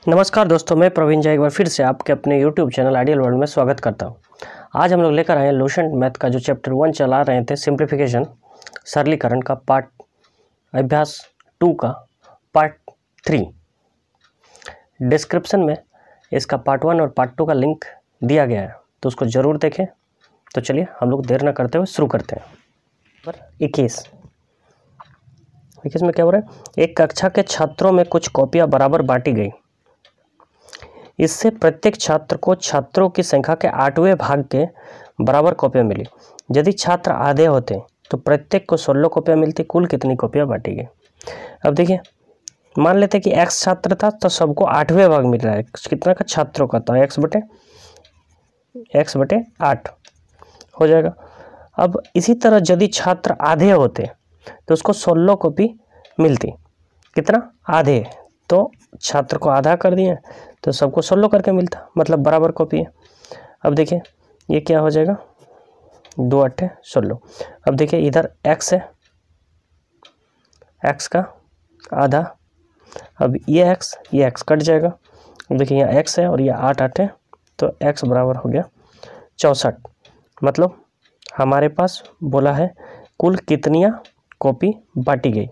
नमस्कार दोस्तों, मैं प्रवीण जय एक बार फिर से आपके अपने YouTube चैनल आइडियल वर्ल्ड में स्वागत करता हूं। आज हम लोग लेकर आए हैं लुसेंट मैथ का जो चैप्टर 1 चला रहे थे, सिंप्लीफिकेशन सरलीकरण का पार्ट अभ्यास 2 का पार्ट 3। डिस्क्रिप्शन में इसका पार्ट 1 और पार्ट 2 का लिंक दिया गया है, तो उसको ज़रूर देखें। तो चलिए हम लोग देर न करते हुए शुरू करते हैं। नंबर 21 में क्या हो रहा है? एक कक्षा के छात्रों में कुछ कॉपियाँ बराबर बांटी गई। इससे प्रत्येक छात्र को छात्रों की संख्या के 8वें भाग के बराबर कॉपियाँ मिली। यदि छात्र आधे होते तो प्रत्येक को 16 कॉपियाँ मिलती। कुल कितनी कॉपियाँ बांटी गई? अब देखिए, मान लेते कि x छात्र था तो सबको 8वें भाग मिल रहा है। कितना का? छात्रों का। तो x बटे 8 हो जाएगा। अब इसी तरह यदि छात्र आधे होते तो उसको 16 कॉपी मिलती। कितना? आधे। तो छात्र को आधा कर दिए तो सबको 16 करके मिलता, मतलब बराबर कॉपी है। अब देखिए ये क्या हो जाएगा? 2 8 16। अब देखिए इधर x है, x का आधा। अब ये x कट जाएगा। अब देखिए यहाँ x है और ये 8 8 है, तो x बराबर हो गया 64। मतलब हमारे पास बोला है कुल कितनियाँ कॉपी बांटी गई।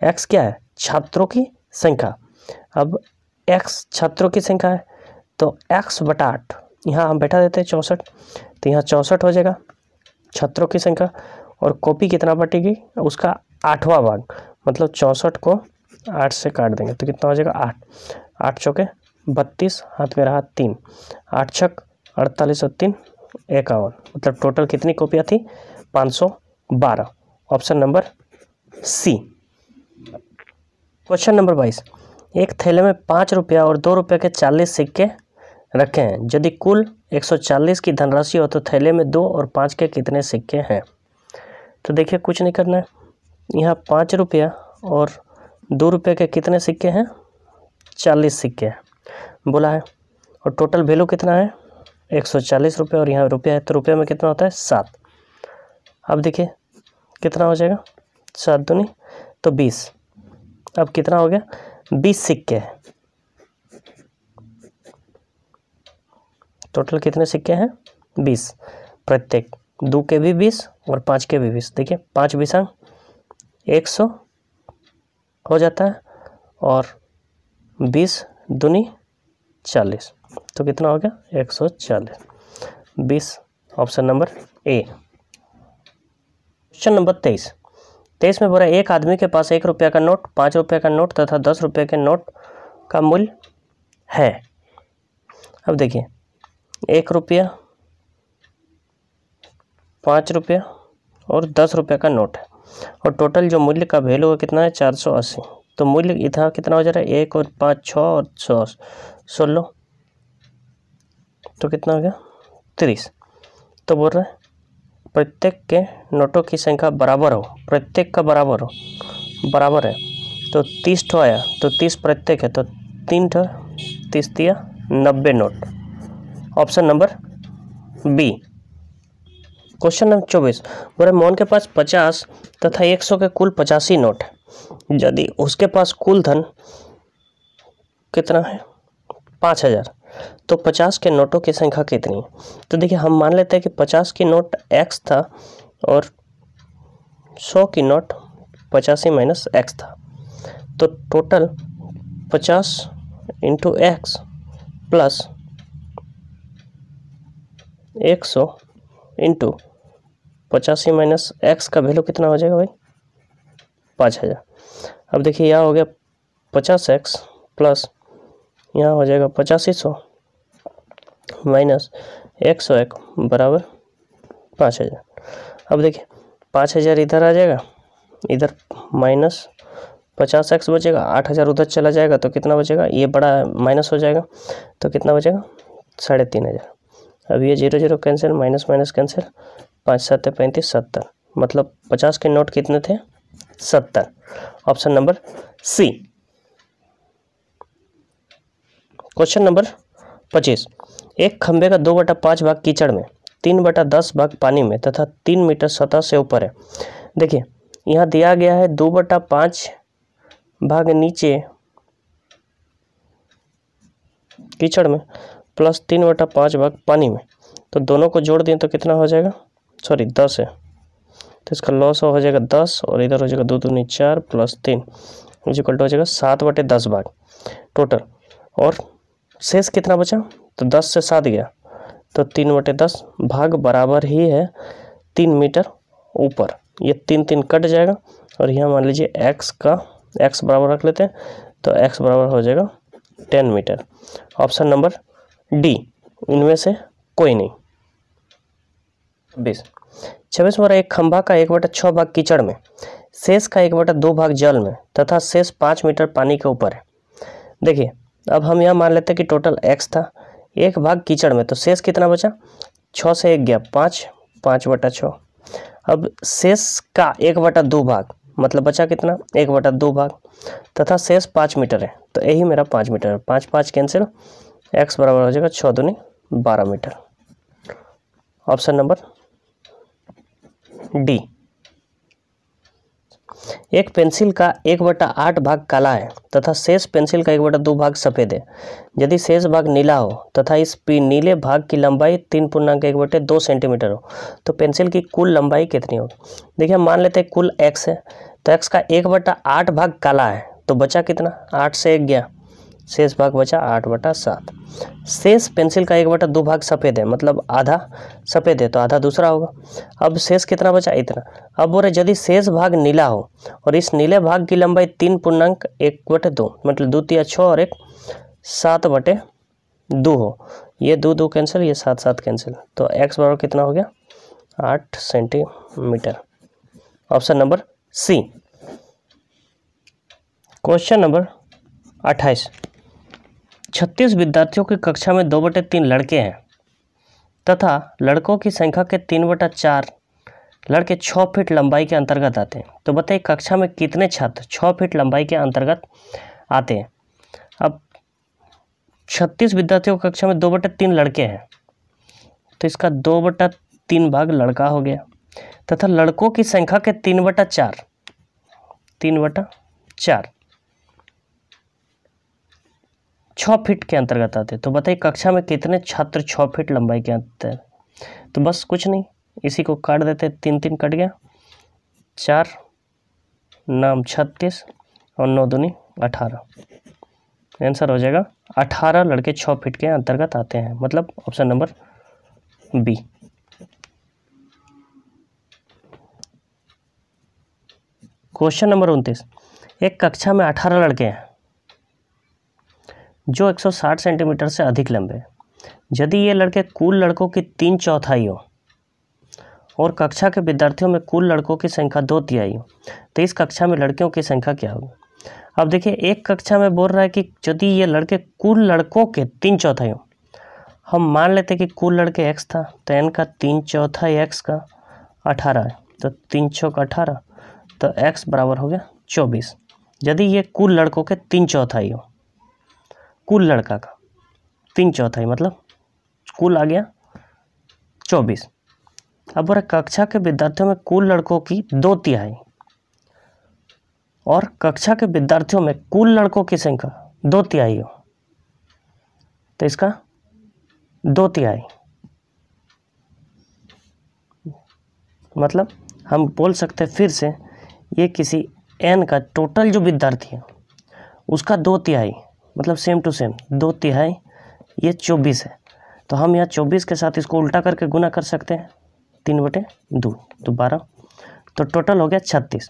x क्या है? छात्रों की संख्या। अब x छात्रों की संख्या है तो x बटा 8 यहाँ हम बैठा देते हैं 64, तो यहाँ 64 हो जाएगा छात्रों की संख्या। और कॉपी कितना बांटी गई? उसका 8वां भाग, मतलब 64 को 8 से काट देंगे तो कितना हो जाएगा? 8 8 चौके 32, हाथ में रहा 3, 8 छक 48 और 3 51, मतलब टोटल कितनी कॉपियाँ थी? 512। Option number C. Question number 22। एक थैले में 5 रुपया और 2 रुपये के 40 सिक्के रखे हैं। यदि कुल 140 की धनराशि हो तो थैले में 2 और 5 के कितने सिक्के हैं? तो देखिए कुछ नहीं करना है। यहाँ 5 रुपया और 2 रुपये के कितने सिक्के हैं? 40 सिक्के हैं बोला है। और टोटल वैल्यू कितना है? 140 रुपये, और यहाँ रुपया है तो रुपये में कितना होता है? 7। अब देखिए कितना हो जाएगा? 7 दूनी तो 20। अब कितना हो गया? 20 सिक्के हैं। टोटल कितने सिक्के हैं? 20। प्रत्येक 2 के भी 20 और 5 के भी 20। देखिए 5 20 100 हो जाता है, और 20 दूनी 40, तो कितना हो गया? 140। 20 option number A. Question number 23 में बोला एक आदमी के पास 1 रुपया का नोट, 5 रुपये का नोट तथा 10 रुपये के नोट का मूल्य है। अब देखिए 1 रुपया, 5 रुपया और 10 रुपये का नोट है, और टोटल जो मूल्य का वैल्यू है कितना है? 480। तो मूल्य इधर कितना हो जा रहा है? 1 और 5 6 और 16, तो कितना हो गया? 30। तो बोल रहा है प्रत्येक के नोटों की संख्या बराबर हो, प्रत्येक का बराबर है। तो 30 ठो आया तो 30 प्रत्येक है, तो 3 ठो 30 दिया 90 note. Option number B. Question number 24 बोले मोहन के पास 50 तथा 100 के कुल 85 नोट है। यदि उसके पास कुल धन कितना है? 5000, तो 50 के नोटों की संख्या कितनी है? तो देखिए हम मान लेते हैं कि 50 की नोट x था और 100 की नोट 85 माइनस x था। तो total 50 into x plus 100 into 85 minus x का वैल्यू कितना हो जाएगा भाई? 5000। अब देखिए यहाँ हो गया 50x प्लस यहाँ हो जाएगा 8500 माइनस 101 बराबर 5000। अब देखिए 5000 इधर आ जाएगा, इधर माइनस 50x बचेगा, 8000 उधर चला जाएगा तो कितना बचेगा? ये बड़ा माइनस हो जाएगा तो कितना बचेगा? 3500। अब ये 0 0 कैंसिल, माइनस माइनस कैंसिल, 5 7 35 70, मतलब 50 के नोट कितने थे? 70। Option number C. Question number 25। एक खंबे का 2/5 भाग कीचड़ में, 3/10 भाग पानी में तथा 3 मीटर सतह से ऊपर है। देखिए यहाँ दिया गया है 2/5 भाग नीचे कीचड़ में प्लस 3/5 भाग पानी में। तो दोनों को जोड़ दें तो कितना हो जाएगा, सॉरी 10 है, तो इसका लॉस हो जाएगा 10 और इधर हो जाएगा 2 दूनी 4 प्लस 3 इक्वल टू हो जाएगा 7/10 भाग टोटल। और शेष कितना बचा, तो 10 से 7 गया तो 3/10 भाग बराबर ही है 3 मीटर ऊपर। ये 3 कट जाएगा और यहाँ मान लीजिए x बराबर रख लेते हैं, तो x बराबर हो जाएगा 10 मीटर। ऑप्शन नंबर डी, इनमें से कोई नहीं। 26 में एक खंभा का 1/6 भाग कीचड़ में, शेष का 1/2 भाग जल में तथा शेष 5 मीटर पानी के ऊपर है। देखिए अब हम यहाँ मान लेते हैं कि टोटल x था, 1 भाग कीचड़ में, तो शेष कितना बचा, 6 से 1 गया 5/6। अब शेष का 1/2 भाग मतलब बचा कितना, 1/2 भाग तथा शेष 5 मीटर है, तो यही मेरा 5 मीटर है। 5 कैंसिल, x बराबर हो जाएगा 6 दूनी 12 मीटर। Option number D. एक पेंसिल का 1/8 भाग काला है तथा शेष पेंसिल का 1/2 भाग सफ़ेद है। यदि शेष भाग नीला हो तथा इस नीले भाग की लंबाई 3.1/2 सेंटीमीटर हो तो पेंसिल की कुल लंबाई कितनी होगी। देखिए मान लेते हैं कुल x है, तो x का 1/8 भाग काला है, तो बचा कितना, 8 से 1 गया, शेष भाग बचा 8/7। शेष पेंसिल का 1/2 भाग सफ़ेद है, मतलब आधा सफ़ेद है तो आधा दूसरा होगा। अब शेष कितना बचा, इतना। अब बोल रहे यदि शेष भाग नीला हो और इस नीले भाग की लंबाई 3.1/2 मतलब 2 तिया 6 और 1 7/2 हो, ये 2 कैंसिल, ये 7 कैंसिल, तो x बराबर कितना हो गया, 8 centimetre. Option number C. Question number 28। 36 विद्यार्थियों की कक्षा में 2/3 लड़के हैं तथा लड़कों की संख्या के 3/4 लड़के 6 फीट लंबाई के अंतर्गत आते हैं। तो बताइए कक्षा में कितने छात्र 6 फीट लंबाई के अंतर्गत आते हैं। अब 36 विद्यार्थियों की कक्षा में 2/3 लड़के हैं, तो इसका 2/3 भाग लड़का हो गया तथा लड़कों की संख्या के 3/4 6 फीट के अंतर्गत आते। तो बताइए कक्षा में कितने छात्र 6 फीट लंबाई के अंतर। तो बस कुछ नहीं, इसी को काट देते, 3 कट गया, 4 नाम 36 और 9 दूनी 18। आंसर हो जाएगा 18 लड़के 6 फीट के अंतर्गत आते हैं, मतलब option number B. Question number 29। एक कक्षा में 18 लड़के हैं जो 160 सेंटीमीटर से अधिक लंबे हैं। यदि ये लड़के कुल लड़कों की 3/4 हो और कक्षा के विद्यार्थियों में कुल लड़कों की संख्या 2/3 हो, तो इस कक्षा में लड़कियों की संख्या क्या होगी। अब देखिए एक कक्षा में बोल रहा है कि यदि ये लड़के कुल लड़कों के 3/4 हो, हम मान लेते कि कुल लड़के x था, तो n का 3/4 x का 18 है, तो 3×6 18, तो x बराबर हो गया 24। यदि ये कुल लड़कों के 3/4 हो, कुल लड़का का 3/4 मतलब कुल आ गया 24। अब बोला कक्षा के विद्यार्थियों में कुल लड़कों की 2/3 और कक्षा के विद्यार्थियों में कुल लड़कों की संख्या 2/3 हो, तो इसका 2/3 मतलब हम बोल सकते हैं फिर से, ये किसी n का टोटल जो विद्यार्थी है उसका 2/3 मतलब सेम टू सेम 2/3, ये 24 है, तो हम यहाँ 24 के साथ इसको उल्टा करके गुना कर सकते हैं, 3/2 तो 12, तो टोटल हो गया 36।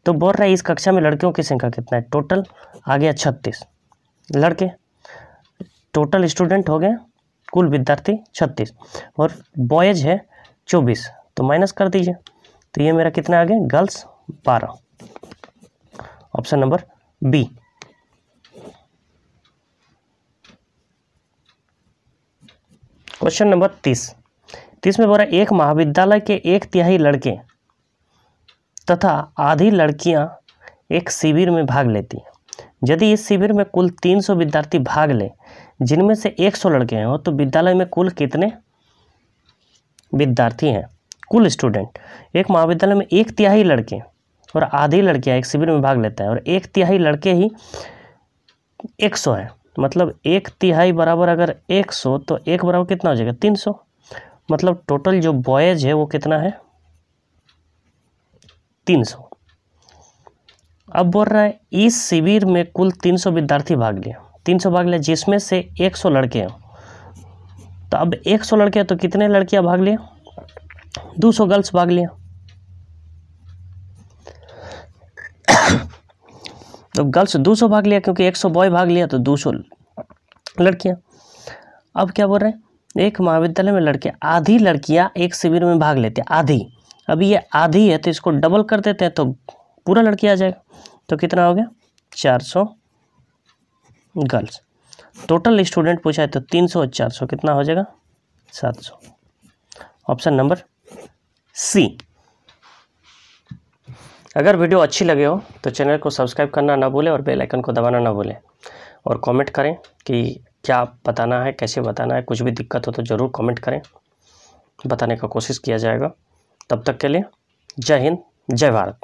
तो बोल रहा है इस कक्षा में लड़कियों की संख्या कितना है, टोटल आ गया 36 लड़के, टोटल स्टूडेंट हो गए कुल विद्यार्थी 36 और बॉयज है 24, तो माइनस कर दीजिए, तो ये मेरा कितना आ गया, girls 12। Option number B. Question number 30 में बोल रहा है एक महाविद्यालय के 1/3 लड़के तथा आधी लड़कियां एक शिविर में भाग लेती हैं। यदि इस शिविर में कुल 300 विद्यार्थी भाग ले जिनमें से 100 लड़के हैं, तो विद्यालय में कुल कितने विद्यार्थी हैं, कुल स्टूडेंट। एक महाविद्यालय में 1/3 लड़के और आधी लड़कियां एक शिविर में भाग लेते हैं और 1/3 लड़के ही 100 है, मतलब 1/3 बराबर अगर 100 तो 1 बराबर कितना हो जाएगा 300। मतलब टोटल जो बॉयज है वो कितना है 300। अब बोल रहा है इस शिविर में कुल 300 विद्यार्थी भाग लिया, 300 भाग लिया जिसमें से 100 लड़के हैं। तो अब 100 लड़के हैं तो कितने लड़कियां भाग लिया 200 गर्ल्स भाग लिया। तो गर्ल्स 200 भाग लिया क्योंकि 100 बॉय भाग लिया तो 200 लड़कियां। अब क्या बोल रहे हैं एक महाविद्यालय में लड़के आधी लड़कियां एक शिविर में भाग लेते हैं, आधी। अभी ये आधी है तो इसको डबल कर देते हैं तो पूरा लड़की आ जाएगा। तो कितना हो गया 400 गर्ल्स। टोटल स्टूडेंट पूछा है तो 300 और 400 कितना हो जाएगा 700। Option number C. अगर वीडियो अच्छी लगे हो तो चैनल को सब्सक्राइब करना ना भूलें और बेल आइकन को दबाना ना भूलें, और कमेंट करें कि क्या बताना है, कैसे बताना है। कुछ भी दिक्कत हो तो ज़रूर कमेंट करें, बताने का कोशिश किया जाएगा। तब तक के लिए जय हिंद, जय भारत।